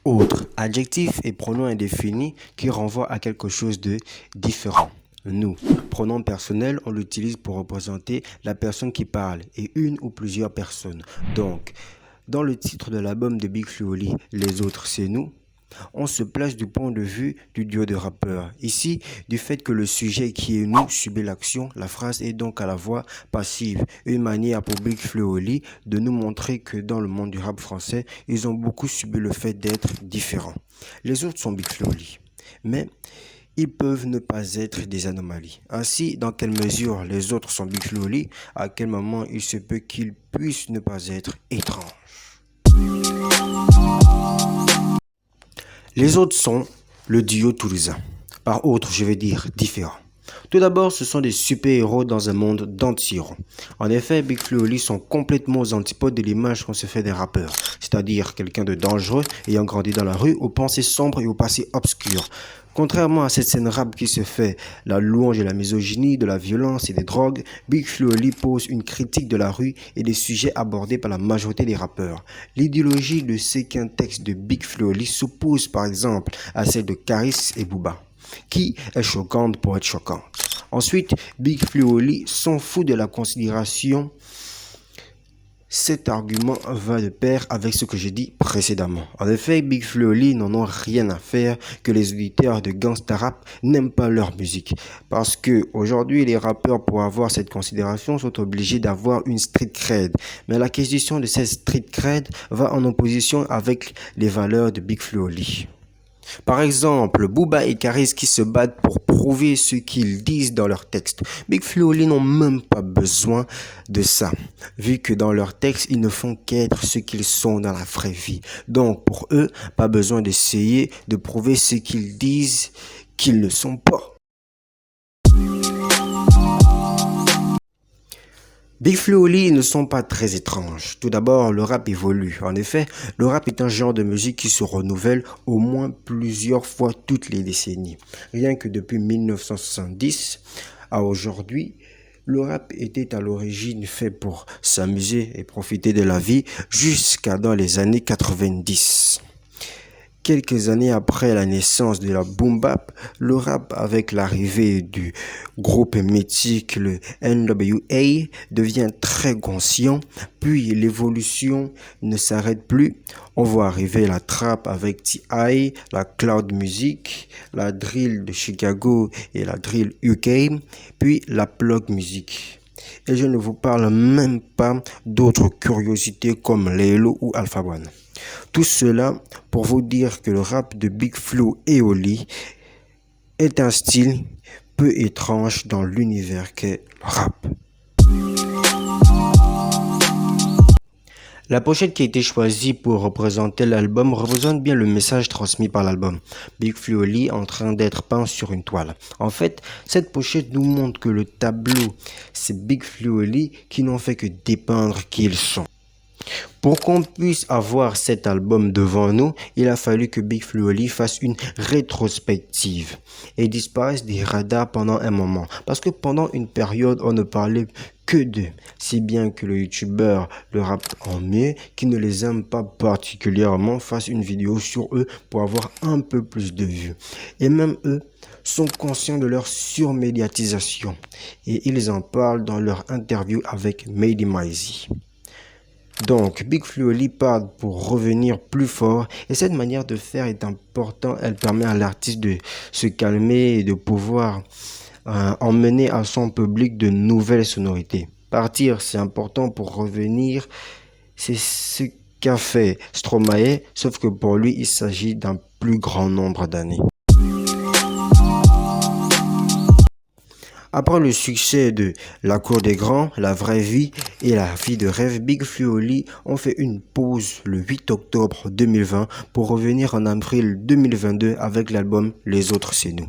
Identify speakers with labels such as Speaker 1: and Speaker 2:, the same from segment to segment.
Speaker 1: Autre, adjectif et pronom indéfini qui renvoient à quelque chose de différent. Nous, pronom personnel, on l'utilise pour représenter la personne qui parle et une ou plusieurs personnes. Donc, dans le titre de l'album de Big Flo et Oli, Les autres c'est nous, on se place du point de vue du duo de rappeurs. Ici, du fait que le sujet qui est nous subit l'action, la phrase est donc à la voix passive. Une manière pour Big Flo et Oli de nous montrer que dans le monde du rap français, ils ont beaucoup subi le fait d'être différents. Les autres sont Big Flo et Oli, mais ils peuvent ne pas être des anomalies. Ainsi, dans quelle mesure les autres sont Big Flo et Oli, à quel moment il se peut qu'ils puissent ne pas être étranges. Les autres sont le duo toulousain. Par autres, je vais dire différents. Tout d'abord, ce sont des super-héros dans un monde d'anti-héros. En effet, Big Flo et Oli sont complètement aux antipodes de l'image qu'on se fait des rappeurs, c'est-à-dire quelqu'un de dangereux ayant grandi dans la rue, aux pensées sombres et au passé obscur. Contrairement à cette scène rap qui se fait la louange de la misogynie, de la violence et des drogues, Big Flo et Oli pose une critique de la rue et des sujets abordés par la majorité des rappeurs. L'idéologie de ce qu'un texte de Big Flo et Oli s'oppose par exemple à celle de Caris et Booba, qui est choquante pour être choquante. Ensuite, Big Flo et Oli s'en fout de la considération. Cet argument va de pair avec ce que j'ai dit précédemment. En effet, Big Flo et Oli n'en ont rien à faire que les auditeurs de gangsta rap n'aiment pas leur musique. Parce que aujourd'hui, les rappeurs, pour avoir cette considération, sont obligés d'avoir une street cred. Mais l'acquisition de cette street cred va en opposition avec les valeurs de Big Flo et Oli. Par exemple, Booba et Caris qui se battent pour prouver ce qu'ils disent dans leurs textes. Big Flo et Oli n'ont même pas besoin de ça, vu que dans leurs textes, ils ne font qu'être ce qu'ils sont dans la vraie vie. Donc, pour eux, pas besoin d'essayer de prouver ce qu'ils disent qu'ils ne sont pas. Big Flo et Oli ne sont pas très étranges. Tout d'abord, le rap évolue. En effet, le rap est un genre de musique qui se renouvelle au moins plusieurs fois toutes les décennies. Rien que depuis 1970 à aujourd'hui, le rap était à l'origine fait pour s'amuser et profiter de la vie jusqu'à dans les années 90. Quelques années après la naissance de la boom bap, le rap avec l'arrivée du groupe mythique, le NWA, devient très conscient, puis l'évolution ne s'arrête plus. On voit arriver la trap avec T.I., la cloud music, la drill de Chicago et la drill UK, puis la plug music. Et je ne vous parle même pas d'autres curiosités comme Laylo ou Alpha One. Tout cela pour vous dire que le rap de Big Flo et Oli est un style peu étrange dans l'univers qu'est le rap. La pochette qui a été choisie pour représenter l'album représente bien le message transmis par l'album. Big Flo et Oli en train d'être peint sur une toile. En fait, cette pochette nous montre que le tableau, c'est Big Flo et Oli qui n'ont fait que dépeindre qui ils sont. Pour qu'on puisse avoir cet album devant nous, il a fallu que Big Flo et Oli fasse une rétrospective et disparaisse des radars pendant un moment. Parce que pendant une période, on ne parlait que d'eux. Si bien que le youtubeur le rappe en mieux, qui ne les aime pas particulièrement, fasse une vidéo sur eux pour avoir un peu plus de vues. Et même eux sont conscients de leur surmédiatisation. Et ils en parlent dans leur interview avec Mady Mizy. Donc, Big Flo et Oli parle pour revenir plus fort et cette manière de faire est importante. Elle permet à l'artiste de se calmer et de pouvoir emmener à son public de nouvelles sonorités. Partir, c'est important pour revenir. C'est ce qu'a fait Stromae, sauf que pour lui, il s'agit d'un plus grand nombre d'années. Après le succès de La Cour des Grands, La Vraie Vie et La Vie de Rêve, Big Flo et Oli ont fait une pause le 8 octobre 2020 pour revenir en avril 2022 avec l'album Les Autres C'est Nous.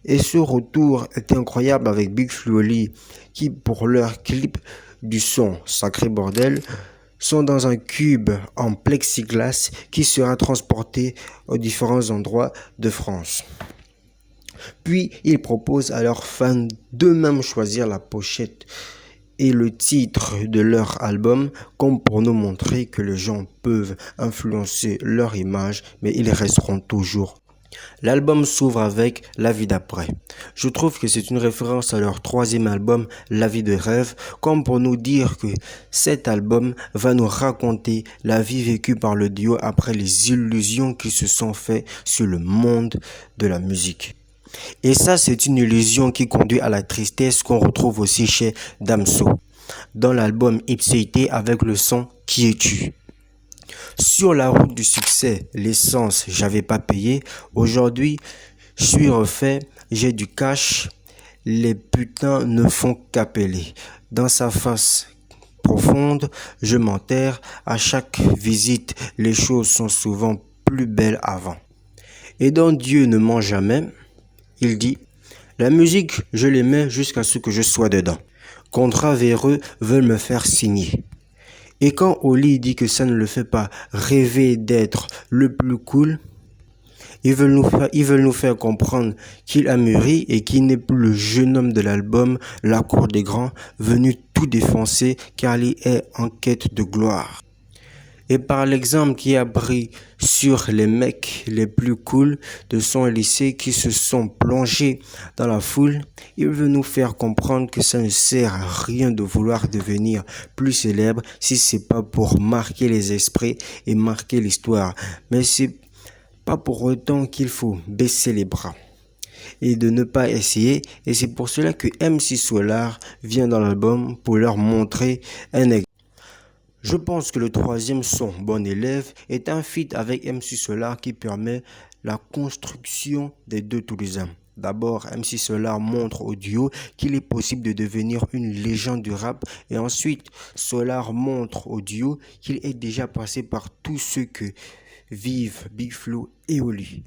Speaker 1: Et ce retour est incroyable avec Big Flo et Oli qui, pour leur clip du son Sacré Bordel, sont dans un cube en plexiglas qui sera transporté aux différents endroits de France. Puis, ils proposent à leurs fans d'eux-mêmes choisir la pochette et le titre de leur album comme pour nous montrer que les gens peuvent influencer leur image, mais ils resteront toujours. L'album s'ouvre avec La vie d'après. Je trouve que c'est une référence à leur troisième album, La vie de rêve, comme pour nous dire que cet album va nous raconter la vie vécue par le duo après les illusions qui se sont faites sur le monde de la musique. Et ça, c'est une illusion qui conduit à la tristesse qu'on retrouve aussi chez Damso, dans l'album Ipséité avec le son Qui es-tu? Sur la route du succès, l'essence, j'avais pas payé. Aujourd'hui, je suis refait, j'ai du cash. Les putains ne font qu'appeler. Dans sa face profonde, je m'enterre. À chaque visite, les choses sont souvent plus belles avant. Et dans Dieu ne ment jamais, il dit, la musique, je l'aimais jusqu'à ce que je sois dedans. Contrats véreux veulent me faire signer. Et quand Oli dit que ça ne le fait pas rêver d'être le plus cool, ils veulent nous faire comprendre qu'il a mûri et qu'il n'est plus le jeune homme de l'album La Cour des Grands, venu tout défoncer car il est en quête de gloire. Et par l'exemple qu'il a pris sur les mecs les plus cool de son lycée qui se sont plongés dans la foule, il veut nous faire comprendre que ça ne sert à rien de vouloir devenir plus célèbre si c'est pas pour marquer les esprits et marquer l'histoire. Mais c'est pas pour autant qu'il faut baisser les bras et de ne pas essayer. Et c'est pour cela que MC Solar vient dans l'album pour leur montrer un exemple. Je pense que le troisième son, Bon élève, est un feat avec MC Solar qui permet la construction des deux Toulousains. D'abord, MC Solar montre au duo qu'il est possible de devenir une légende du rap et ensuite, Solar montre au duo qu'il est déjà passé par tout ce que vivent Big Flo et Oli.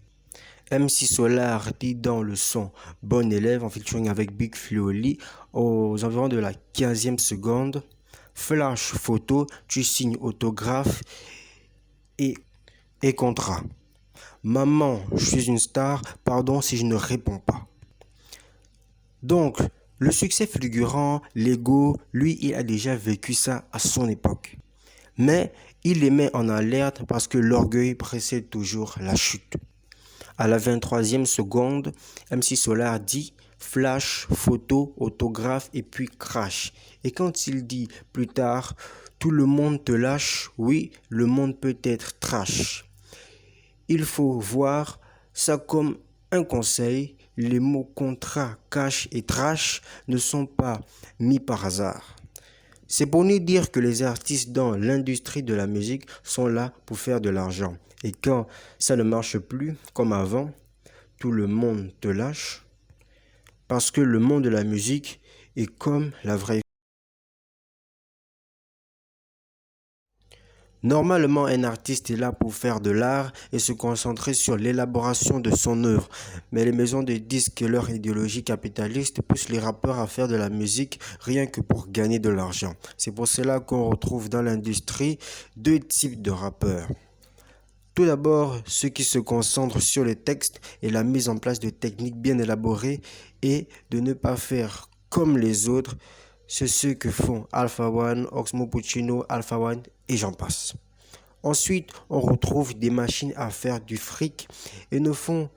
Speaker 1: MC Solar dit dans le son Bon élève en featuring avec Big Flo et Oli aux environs de la 15e seconde. Flash photo, tu signes autographe et contrat. Maman, je suis une star, pardon si je ne réponds pas. Donc, le succès fulgurant, l'ego, lui, il a déjà vécu ça à son époque. Mais il les met en alerte parce que l'orgueil précède toujours la chute. À la 23e seconde, MC Solar dit flash, photo, autographe et puis crash. Et quand il dit plus tard, tout le monde te lâche, oui, le monde peut être trash. Il faut voir ça comme un conseil. Les mots contrat, cash et trash ne sont pas mis par hasard. C'est pour nous dire que les artistes dans l'industrie de la musique sont là pour faire de l'argent. Et quand ça ne marche plus comme avant, tout le monde te lâche. Parce que le monde de la musique est comme la vraie vie. Normalement, un artiste est là pour faire de l'art et se concentrer sur l'élaboration de son œuvre. Mais les maisons de disques et leur idéologie capitaliste poussent les rappeurs à faire de la musique rien que pour gagner de l'argent. C'est pour cela qu'on retrouve dans l'industrie deux types de rappeurs. Tout d'abord, ceux qui se concentrent sur les textes et la mise en place de techniques bien élaborées et de ne pas faire comme les autres. C'est ce que font Alpha One, Oxmo Puccino, Alpha One et j'en passe. Ensuite, on retrouve des machines à faire du fric et ne font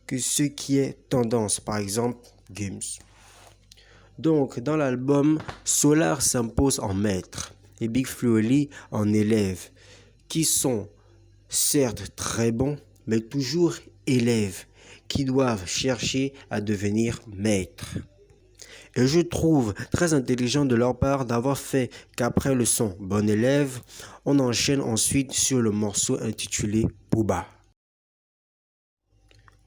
Speaker 1: que ce qui est tendance, par exemple Games. Donc, dans l'album, Solar s'impose en maître et Big Flo et Oli en élève, qui sont certes très bons, mais toujours élèves, qui doivent chercher à devenir maîtres. Et je trouve très intelligent de leur part d'avoir fait qu'après le son Bon élève, on enchaîne ensuite sur le morceau intitulé Booba.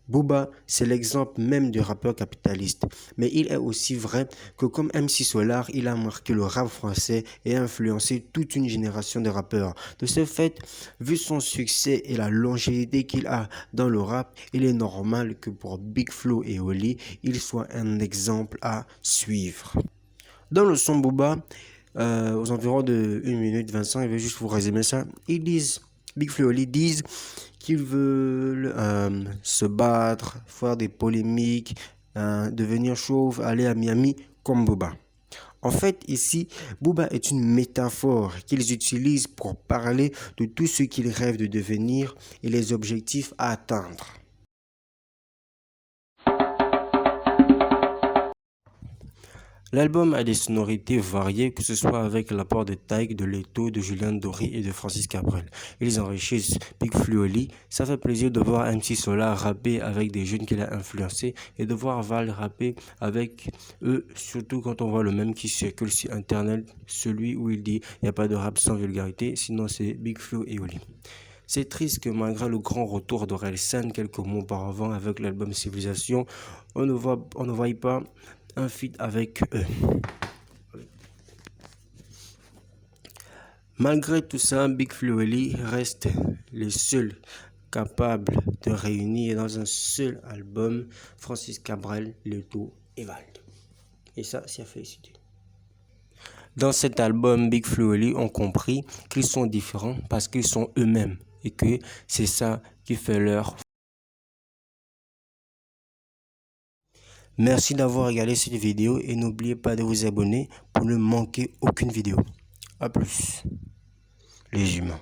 Speaker 1: Booba, c'est l'exemple même du rappeur capitaliste. Mais il est aussi vrai que comme MC Solar, il a marqué le rap français et a influencé toute une génération de rappeurs. De ce fait, vu son succès et la longévité qu'il a dans le rap, il est normal que pour Big Flo et Oli, il soit un exemple à suivre. Dans le son Booba, aux environs de 1 minute 25, je vais juste vous résumer ça. Big Flo et Oli disent qu'ils veulent se battre, faire des polémiques, devenir chauve, aller à Miami comme Booba. En fait, ici, Booba est une métaphore qu'ils utilisent pour parler de tout ce qu'ils rêvent de devenir et les objectifs à atteindre. L'album a des sonorités variées, que ce soit avec l'apport de Taïk, de Leto, de Julien Doré et de Francis Cabrel. Ils enrichissent Big Flo et Oli. Ça fait plaisir de voir MC Solar rapper avec des jeunes qu'il a influencés et de voir Val rapper avec eux, surtout quand on voit le même qui circule sur Internet, celui où il dit « il n'y a pas de rap sans vulgarité », sinon c'est Big Flo et Oli. C'est triste que malgré le grand retour d'Orelsan quelques mois auparavant avec l'album Civilisation, on ne voit pas un feat avec eux. Malgré tout ça, Big Flo et Oli restent les seuls capables de réunir dans un seul album Francis Cabrel, Leto et Vald. Et ça, c'est à féliciter. Dans cet album, Big Flo et Oli ont compris qu'ils sont différents parce qu'ils sont eux-mêmes et que c'est ça qui fait leur. Merci d'avoir regardé cette vidéo et n'oubliez pas de vous abonner pour ne manquer aucune vidéo. A plus, les humains.